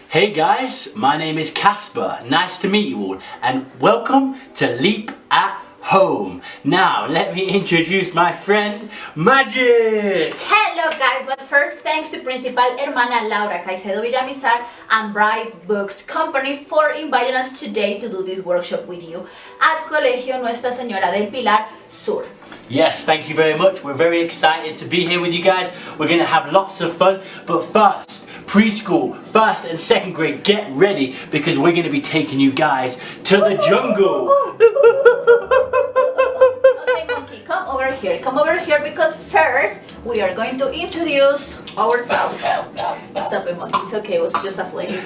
Hey guys, my name is Casper. Nice to meet you all and welcome to Leap at Home. Now let me introduce my friend Magic. Hello guys, but first thanks to Principal Hermana Laura Caicedo Villamizar and Bright Books Company for inviting us today to do this workshop with you at Colegio Nuestra Señora del Pilar Sur. Yes, thank you very much. We're very excited to be here with you guys. We're going to have lots of fun, but first, preschool, first and second grade, get ready because we're going to be taking you guys to the jungle. Okay, monkey, come over here because first we are going to introduce ourselves. Stop it, monkey, it's okay, it was just a flame.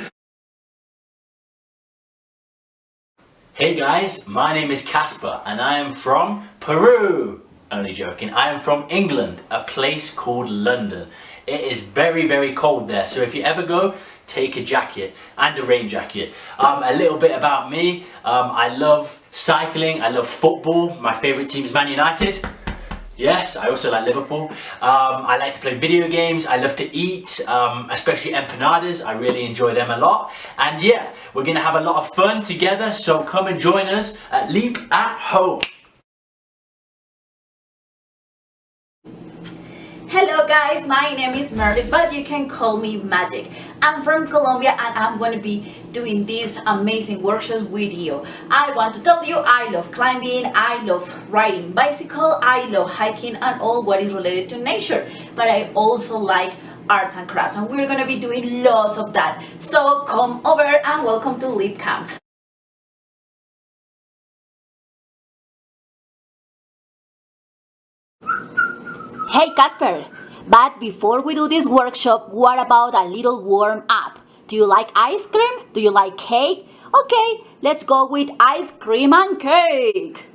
Hey guys, my name is Casper and I am from Peru. Only joking, I am from England, a place called London. It is very, very cold there, so if you ever go, take a jacket and a rain jacket. A little bit about me, I love cycling, I love football, my favourite team is Man United. Yes, I also like Liverpool. I like to play video games, I love to eat, especially empanadas, I really enjoy them a lot. And yeah, we're going to have a lot of fun together, so come and join us at Leap at Home. Hello guys, my name is Meredith, but you can call me Magic. I'm from Colombia and I'm going to be doing these amazing workshops with you. I want to tell you I love climbing, I love riding bicycle, I love hiking and all what is related to nature. But I also like arts and crafts and we're going to be doing lots of that. So come over and welcome to Leap Camp. Hey Casper, but before we do this workshop, what about a little warm up? Do you like ice cream? Do you like cake? Okay, let's go with ice cream and cake.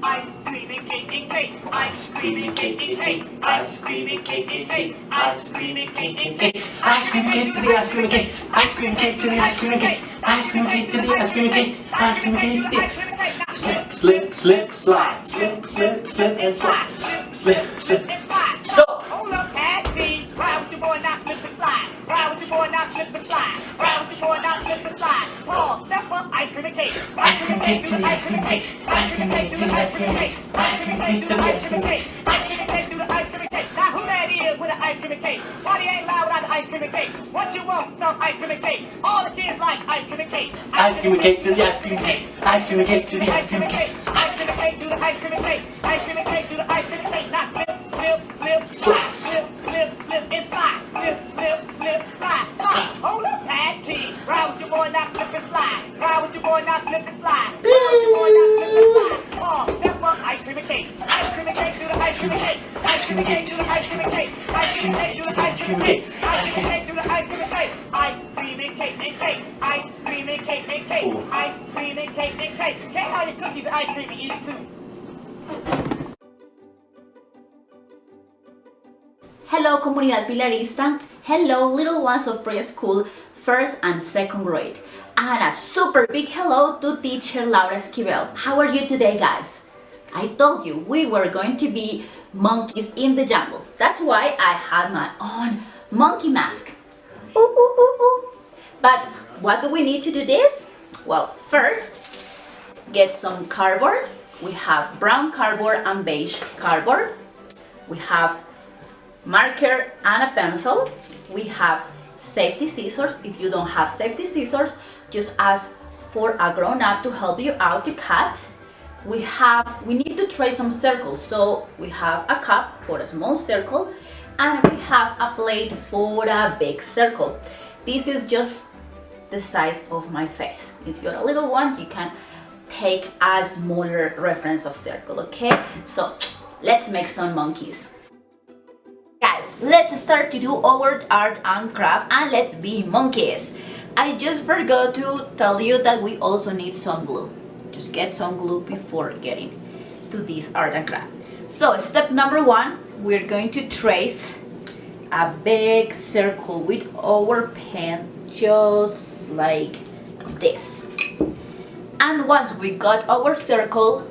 Ice cream and cake and cake. Ice cream and cake and cake. Ice cream and cake and cake. Ice cream and cake and cake. Ice cream and cake to the ice cream and cake. Ice cream and cake to the ice cream and cake. Ice cream and cake to the ice cream and cake. Ice cream and cake to the ice cream and cake. Slip, slip, slip, slide. Slip, slip, slip and slide. Slip, slip. Stop. Hold up, tag team. Ride with your boy, not slip and slide. Ride with your boy, not slip and slide. Ride with your boy, not slip and slide. Pause, step up, ice cream and cake. Ice cream and cake to the ice cream and cake. Ice cream and cake to the ice cream and cake. Ice cream and cake to the ice cream and cake. Ice cream and cake to the ice cream and cake. Now who that is with the ice cream and cake? Party ain't loud without the ice cream and cake. What you want? Some ice cream and cake. All the kids like ice cream and cake. Ice cream and cake to the ice cream and cake. Ice cream and cake to the ice cream and cake. Ice cream and cake to the ice cream and cake. Ice cream and cake to the ice cream and cake. Now slip, slip, slip, slide. Slip, slip, slip, and slide. Slip, slip, slip, slide. Slide. Hold up, tag team. Ride with your boy, not slip and slide. Ride with your boy, not slip and slide. Ride with your boy, not slip and slide. Pause, step up, ice cream and cake. Ice cream and cake to the ice cream and cake. Ice cream and cake to the ice cream and cake. Ice cream and cake to the ice cream and cake. Ice cream and cake to the ice cream and cake. Ice cream and cake and cake. Ice cream and cake and cake. Ice cream and cake and cake. Can't have your cookies and ice cream and eat it too. Hello Comunidad Pilarista. Hello little ones of preschool, first and second grade. And a super big hello to teacher Laura Esquivel. How are you today guys? I told you we were going to be monkeys in the jungle. That's why I had my own monkey mask. Ooh, ooh, ooh, ooh. But what do we need to do this? Well, first, get some cardboard. We have brown cardboard and beige cardboard. We have marker and a pencil. We have safety scissors. If you don't have safety scissors, just ask for a grown-up to help you out to cut. We need to trace some circles, so we have a cup for a small circle and we have a plate for a big circle. This is just the size of my face. If you're a little one, you can take a smaller reference of circle, okay? So let's make some monkeys. Guys, let's start to do our art and craft and let's be monkeys. I just forgot to tell you that we also need some glue. Just get some glue before getting to this art and craft. So step number one, we're going to trace a big circle with our pen, just like this. And once we got our circle,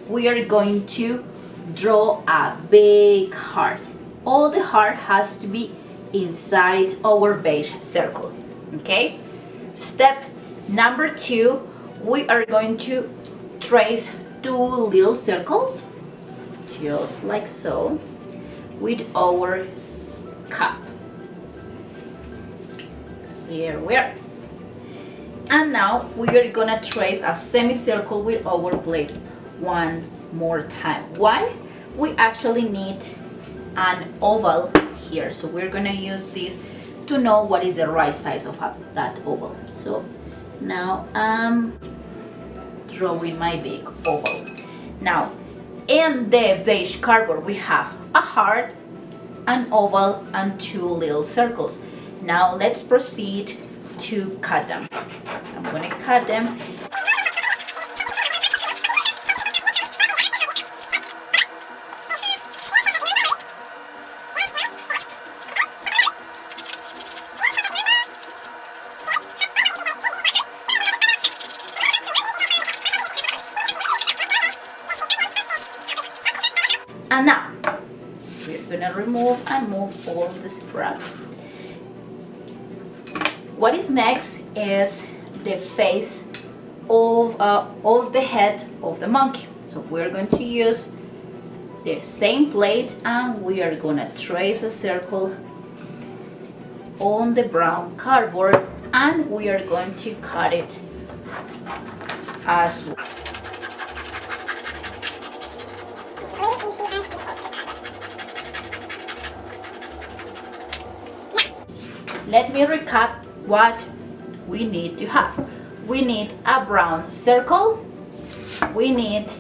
we are going to draw a big heart. All the heart has to be inside our beige circle. Okay? Step number 2, we are going to trace 2 little circles, just like so, with our cup. Here we are. And now we are gonna trace a semicircle with our blade one more time. Why? We actually need an oval here, so we're gonna use this to know what is the right size of that oval. So now I'm drawing my big oval. Now in the beige cardboard we have a heart, an oval, and 2 little circles. Now let's proceed to cut them. I'm gonna cut them. And now we're gonna remove and move all the strap. What is next is the face of the head of the monkey. So we're going to use the same plate and we are gonna trace a circle on the brown cardboard and we are going to cut it as well. Let me recap what we need to have. We need a brown circle, we need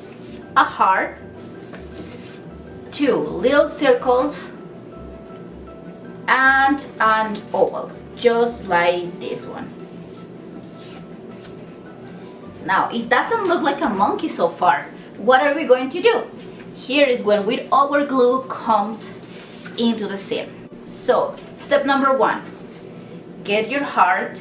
a heart, 2 little circles, and an oval, just like this one. Now, it doesn't look like a monkey so far. What are we going to do? Here is when with our glue comes into the scene. So, step number 1. Get your heart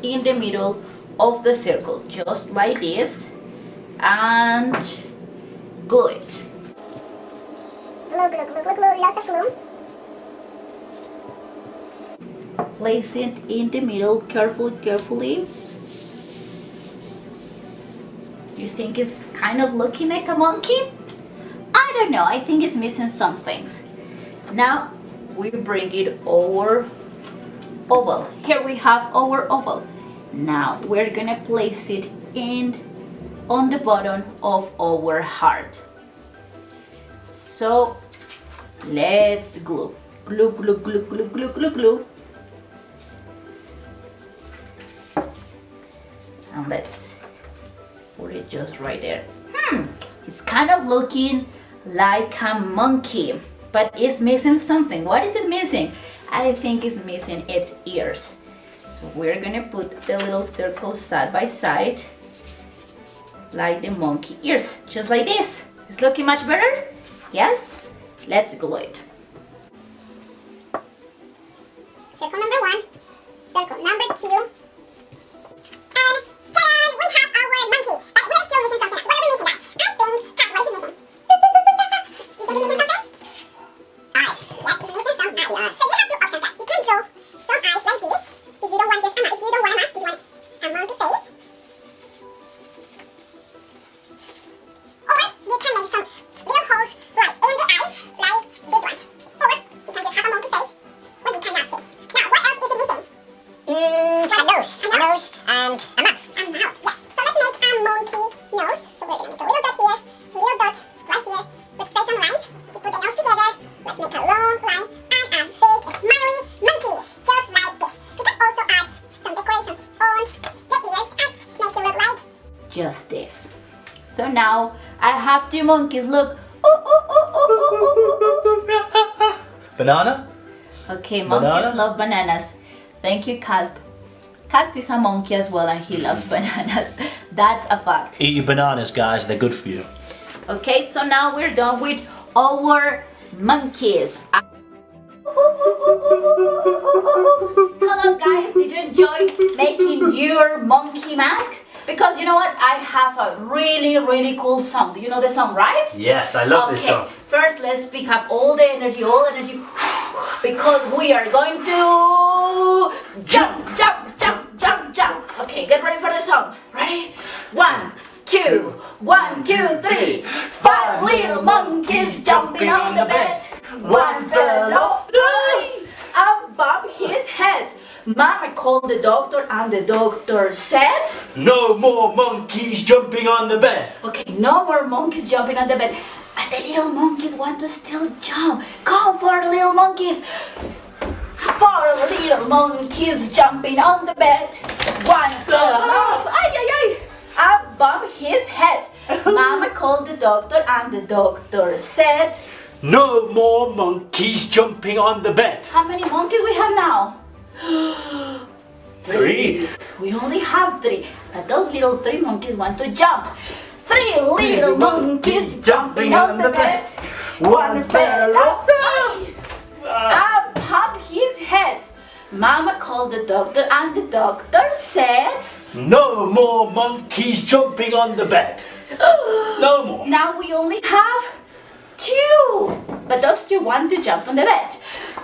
in the middle of the circle, just like this, and glue it. Glue, glue, glue, glue, glue, lots of glue. Place it in the middle, carefully. You think it's kind of looking like a monkey? I don't know, I think it's missing some things. Now, we bring it over oval. Here we have our oval. Now we're gonna place it on the bottom of our heart. So let's glue. Glue, glue, glue, glue, glue, glue, glue. And let's put it just right there. It's kind of looking like a monkey, but it's missing something. What is it missing? I think it's missing its ears. So we're gonna put the little circles side by side, like the monkey ears, just like this. It's looking much better? Yes? Let's glue it. Circle number 1, circle number 2. And ta-da! We have our monkey. But we're still missing something. What are we missing, guys? I think, Kat, what is it missing? You think it's missing something? Eyes. Yes, it's missing some eyes. So you have 2 options, guys. You can draw some eyes like this. If you don't want just a mask, if you don't want a mask, you want a monkey face. Or you can make some little holes right in the eyes, like this one. Or you can just have a monkey face where you cannot see. Now, what else is it missing? A nose. A nose and a mouth. A mouth, yes. So let's make a monkey nose. So we're going to make a little dot here, a little dot right here. Let's trace some lines to put the nose together. Let's make a long line and a big smiley monkey, just like this. You can also add some decorations on the ears and make it look like Just this. So now I have 2 monkeys. Look. Ooh, ooh, ooh, ooh, ooh, ooh, ooh, ooh. Banana? Okay, monkeys Banana? love bananas. Thank you, Casp. Casp is a monkey as well and he loves bananas. That's a fact. Eat your bananas, guys. They're good for you. Okay, so now we're done with our monkeys. Hello guys, did you enjoy making your monkey mask? Because you know what? I have a really cool song. Do you know the song, right? Yes, I love this song. First, let's pick up all the energy, because we are going to jump, jump, jump, jump, jump. Okay, get ready for the song. Ready? 1, 2, 1, 2, 3. 5 little monkeys jumping on the bed. One fell off and bumped his head. Mama called the doctor and the doctor said, No more monkeys jumping on the bed. okay, no more monkeys jumping on the bed. And the little monkeys want to still jump. Come, 4 little monkeys. 4 little monkeys jumping on the bed. One fell off. Ay, ay, ay. And bumped his head. Mama called the doctor and the doctor said, No more monkeys jumping on the bed. how many monkeys we have now? 3. We only have 3, but those little 3 monkeys want to jump. 3 little monkeys jumping on the bed. One fell off and bumped his head. Mama called the doctor and the doctor said, No more monkeys jumping on the bed. No more. now we only have 2, but those 2 want to jump on the bed.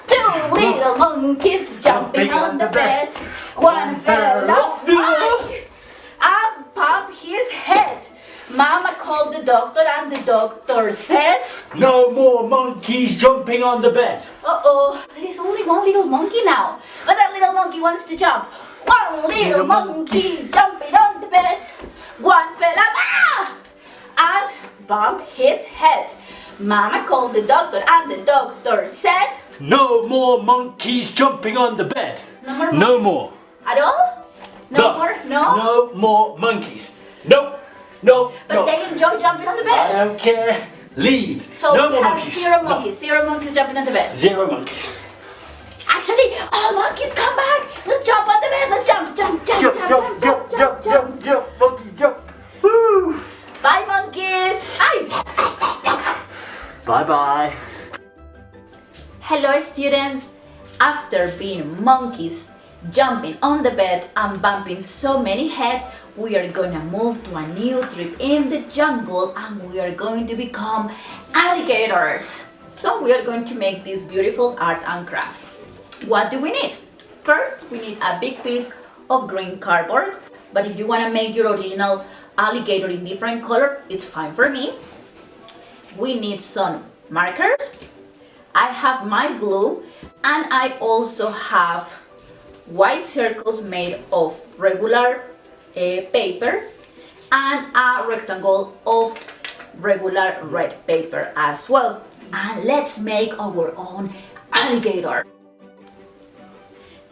2 little monkeys jumping on the bed. One fell off and bumped his head. Mama called the doctor and the doctor said, No more monkeys jumping on the bed. uh-oh, there is only 1 little monkey now. But that little monkey wants to jump. 1 little monkey jumping on the bed. One fell off and bumped his head. Mama called the doctor and the doctor said, No more monkeys jumping on the bed. no more No more. at all? No more? No? No more monkeys. Nope. No. But no. they enjoy jumping on the I bed. don't care. Leave. So no we more have monkeys. 0 No. monkeys. 0 monkeys jumping on the bed. 0 monkeys. Actually, all monkeys come back. Let's jump on the bed. Let's jump, jump, jump, Jump, jump, jump, jump, jump, jump, monkey jump. Woo. Bye, monkeys. Hi. Bye bye. Hello, students. After being monkeys, jumping on the bed and bumping so many heads, we are gonna move to a new trip in the jungle and we are going to become alligators. So we are going to make this beautiful art and craft. What do we need? First, we need a big piece of green cardboard, but if you wanna make your original alligator in different color, it's fine for me. We need some markers. I have my glue and I also have white circles made of regular paper and a rectangle of regular red paper as well. And let's make our own alligator.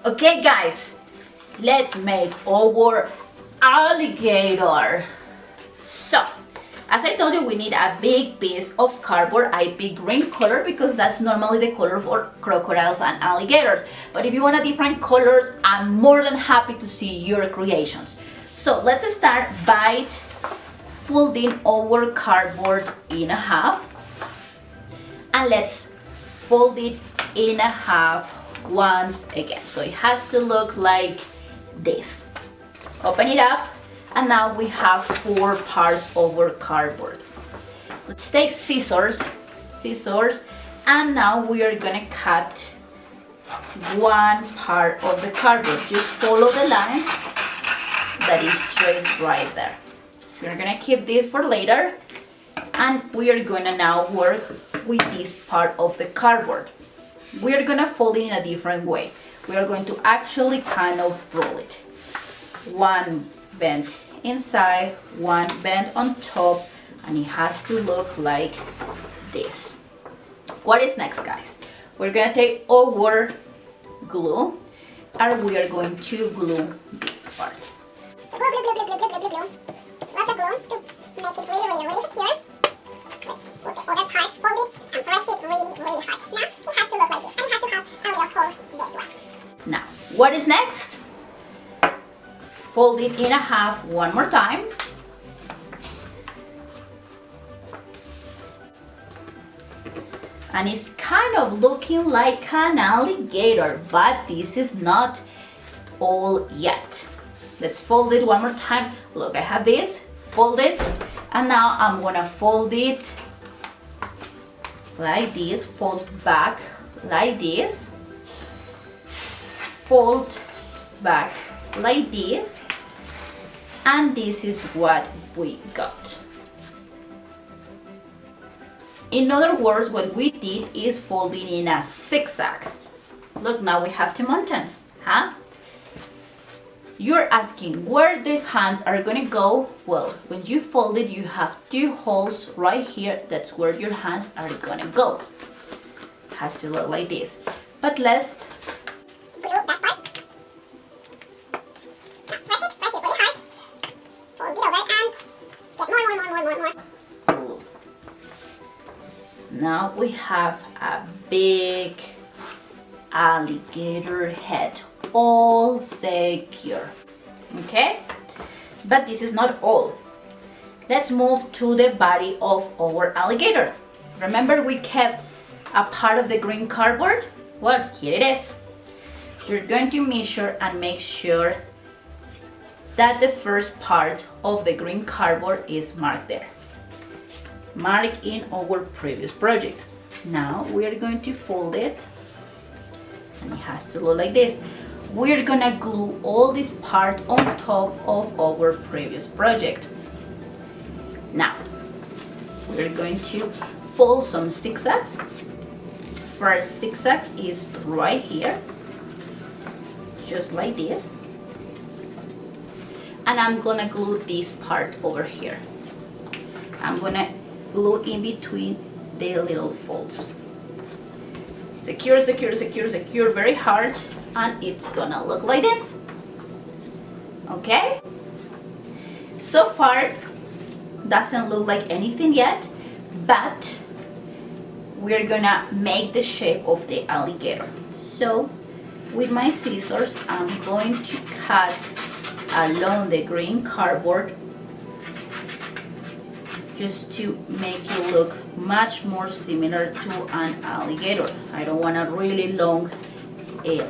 Okay guys, let's make our alligator. So, as I told you, we need a big piece of cardboard. I pick green color because that's normally the color for crocodiles and alligators. But if you want a different colors, I'm more than happy to see your creations. So let's start by folding our cardboard in half. And let's fold it in half once again. So it has to look like this. Open it up. And now we have 4 parts of our cardboard. Let's take scissors, and now we are gonna cut 1 part of the cardboard. Just follow the line that is traced right there. We're gonna keep this for later, and we are gonna now work with this part of the cardboard. We are gonna fold it in a different way. We are going to actually kind of roll it. 1 bent inside, 1 bent on top, and it has to look like this. What is next, guys? We're gonna take our glue and we are going to glue this part. So glue, glue, glue, glue, glue, glue, glue, glue. Lots of glue to make it really, really, really secure. Let's see, put the other part, fold it, and press it really, really hard. Now, it has to look like this, and it has to have a little hole this way. Now, what is next? Fold it in half 1 more time. And it's kind of looking like an alligator, but this is not all yet. Let's fold it one more time. Look, I have this, fold it, and now I'm gonna fold it like this, fold back like this, fold back like this, and this is what we got. In other words, what we did is folding in a zigzag. Look, now we have two mountains, huh? You're asking where the hands are gonna go. Well, when you fold it, you have two holes right here. That's where your hands are gonna go. It has to look like this. But let's glue that part. Press it really hard. Fold it over and get more. glue. Now we have a big alligator head, all secure. Okay, but this is not all. Let's move to the body of our alligator. Remember we kept a part of the green cardboard? Well, here it is. You're going to measure and make sure that the first part of the green cardboard is marked there. Mark in our previous project. Now we are going to fold it, and it has to look like this. We're gonna glue all this part on top of our previous project. Now, we're going to fold some zigzags. First zigzag is right here, just like this. And I'm gonna glue this part over here. I'm gonna glue in between the little folds. Secure, secure, secure, secure very hard, and it's gonna look like this. Okay? So far, doesn't look like anything yet, but we're gonna make the shape of the alligator. So, with my scissors, I'm going to cut along the green cardboard just to make it look much more similar to an alligator. I don't want a really long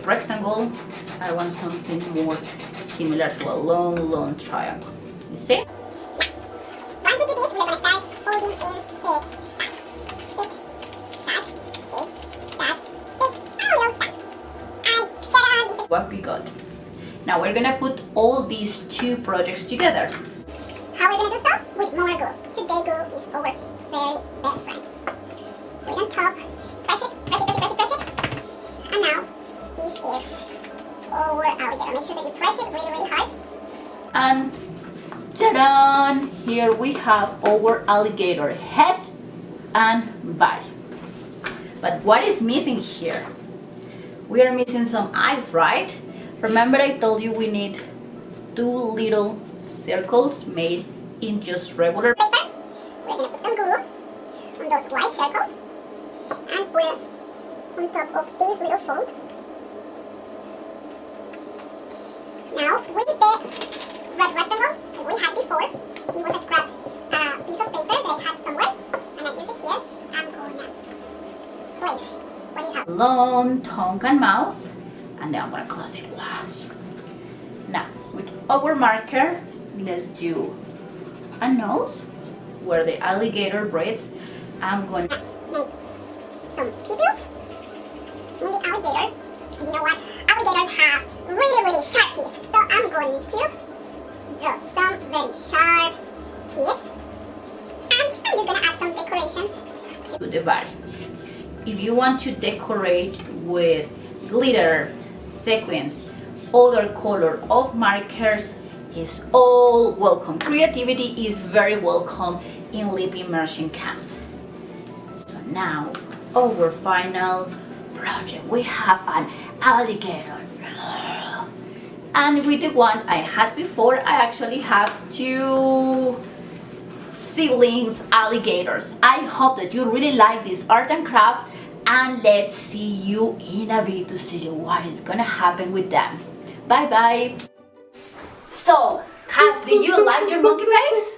rectangle. I want something more similar to a long triangle. You see? Once we do this, we're gonna start folding in zigzags. And ta-da, this is What we got. Now we're gonna put all these two projects together. how we're gonna do so? With more glue. Today glue is our very best friend. Put it on top, press it. And now, this is our alligator. Make sure that you press it really hard. And ta-da! Here we have our alligator head and body. But what is missing here? We are missing some eyes, right? Remember I told you we need two little circles made in just regular Paper. We're gonna put some glue on those white circles and put it on top of this little fold. Now, with the red rectangle that we had before, it was a scrap piece of paper that I had somewhere, and I use it here. I'm gonna place what is happening. long tongue and mouth, and then I'm gonna close it. Wash. Now, with our marker, let's do a nose where the alligator breathes. I'm going to Make some pupils in the alligator. And you know what? Alligators have really sharp teeth. So I'm going to draw some very sharp teeth. And I'm just gonna add some decorations. to the body. If you want to decorate with glitter, sequins, other color of markers, is all welcome. Creativity is very welcome in Leap Immersion camps. So now, our final project. We have an alligator. And with the one I had before, I actually have two siblings alligators. I hope that you really like this art and craft, and let's see you in a bit to see what is gonna happen with them. Bye bye. So, Kat, did you like your monkey face?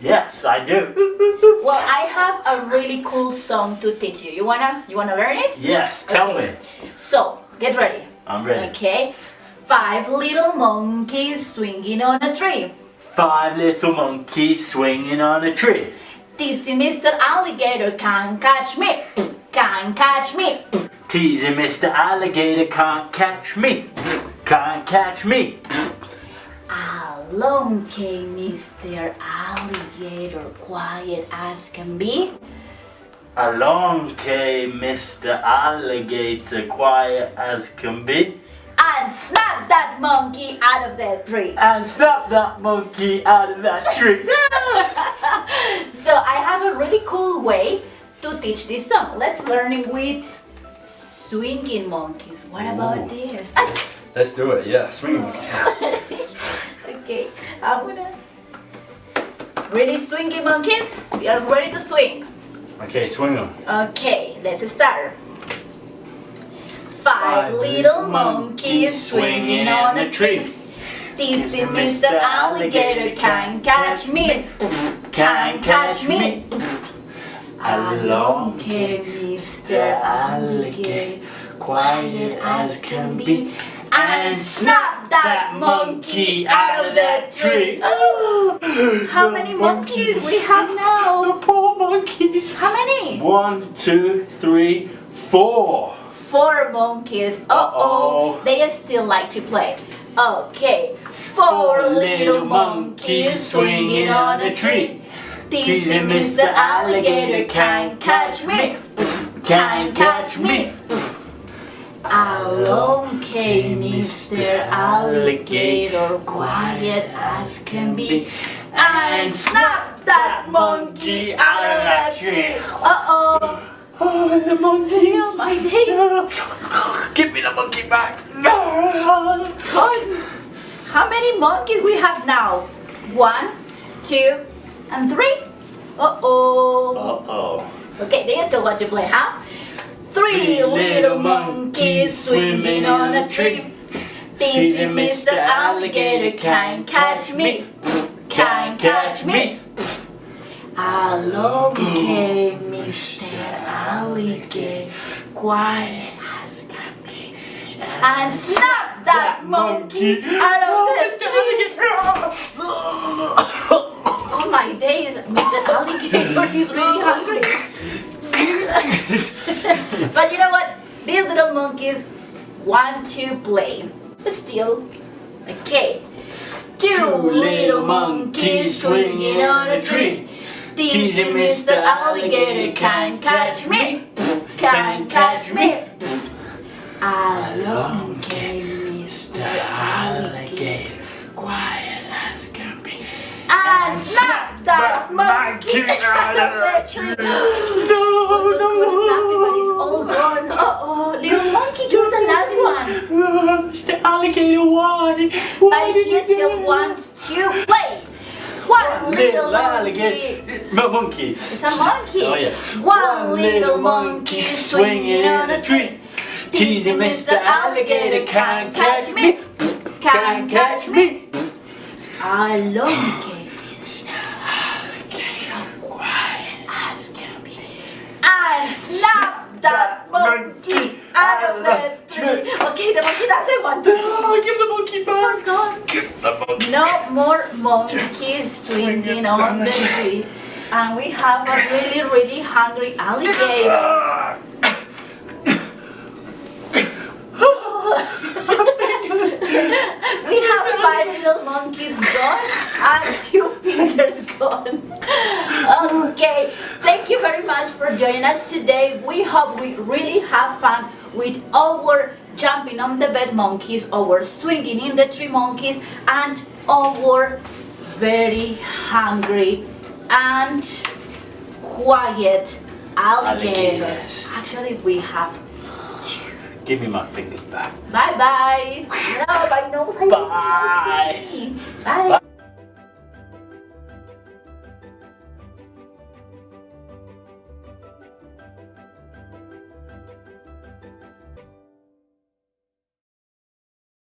Yes, I do. Well, I have a really cool song to teach you. You wanna learn it? Yes, tell Okay. me. So, get ready. I'm ready. Okay. 5 little monkeys swinging on a tree. 5 little monkeys swinging on a tree. Teasing Mr. Alligator can't catch me. Can't catch me. Teasing Mr. Alligator can't catch me. Can't catch me. Along came Mr. Alligator, quiet as can be. Along came Mr. Alligator, quiet as can be. And snapped that monkey out of that tree. And snapped that monkey out of that tree. So I have a really cool way to teach this song. Let's learn it with swinging monkeys. What about this? Let's do it, yeah. Swing. Okay, I'm gonna... Really swinging monkeys? We are ready to swing. Okay, swing them. Okay, let's start. 5 little monkeys swinging on a tree. Teasing Mr. Alligator can't catch me. Can't catch me. Along came Mr. Alligator, quiet as can be, and snapped that monkey out of that tree. Oh, how many monkeys we have now? The poor monkeys. How many? 1, 2, 3, 4. 4 monkeys. Uh-oh. They still like to play. Okay. 4 little monkeys swinging on a tree. Teasing Mr. Alligator can't catch me. Can't catch me. Along came Mr. Alligator, quiet as can be, and snapped that monkey out of that tree. Uh-oh. Oh, the monkeys. Oh, my days. Give me the monkey back. No. God. How many monkeys we have now? 1, 2, and 3. Uh-oh. Uh-oh. Okay, they still want to play, huh? 3 little monkeys swimming on a tree. Teasing Mr. Alligator can't catch me. Can't catch me. Along came Mr. Alligator, quiet as can be, and snapped that monkey out of the tree. Oh my days, Mr. Alligator is really hungry. But you know what? These little monkeys want to play. But still, okay. 2 little monkeys swinging on a tree. Teasing Mr. Alligator can't catch me. Can't catch me. Along came Mr. Alligator, quiet as can be, and snapped that monkey out of the tree. No, but it's all gone. Uh-oh, little monkey, you're the last one. Mr. Alligator won. But he still wants to play. 1 little monkey. Monkey. It's a monkey. Oh yeah. 1 little monkey swinging on a tree. Teasing Mr. Alligator can't catch me. Can't catch me. Along came Mr. Alligator, quiet as can be, and snapped that monkey out of the tree. Okay, the monkey doesn't want to. Oh, give the monkey back. Gone. Give the monkey. No more monkeys swinging on the tree. And we have a really, really hungry alligator. We have 5 little monkeys gone and 2 fingers gone. Okay, thank you very much for joining us today. We hope we really have fun with our jumping on the bed monkeys, our swinging in the tree monkeys, and our very hungry and quiet alligators. Actually, we have 2. Give me my fingers back. Bye bye. No, my nose. Bye. Bye.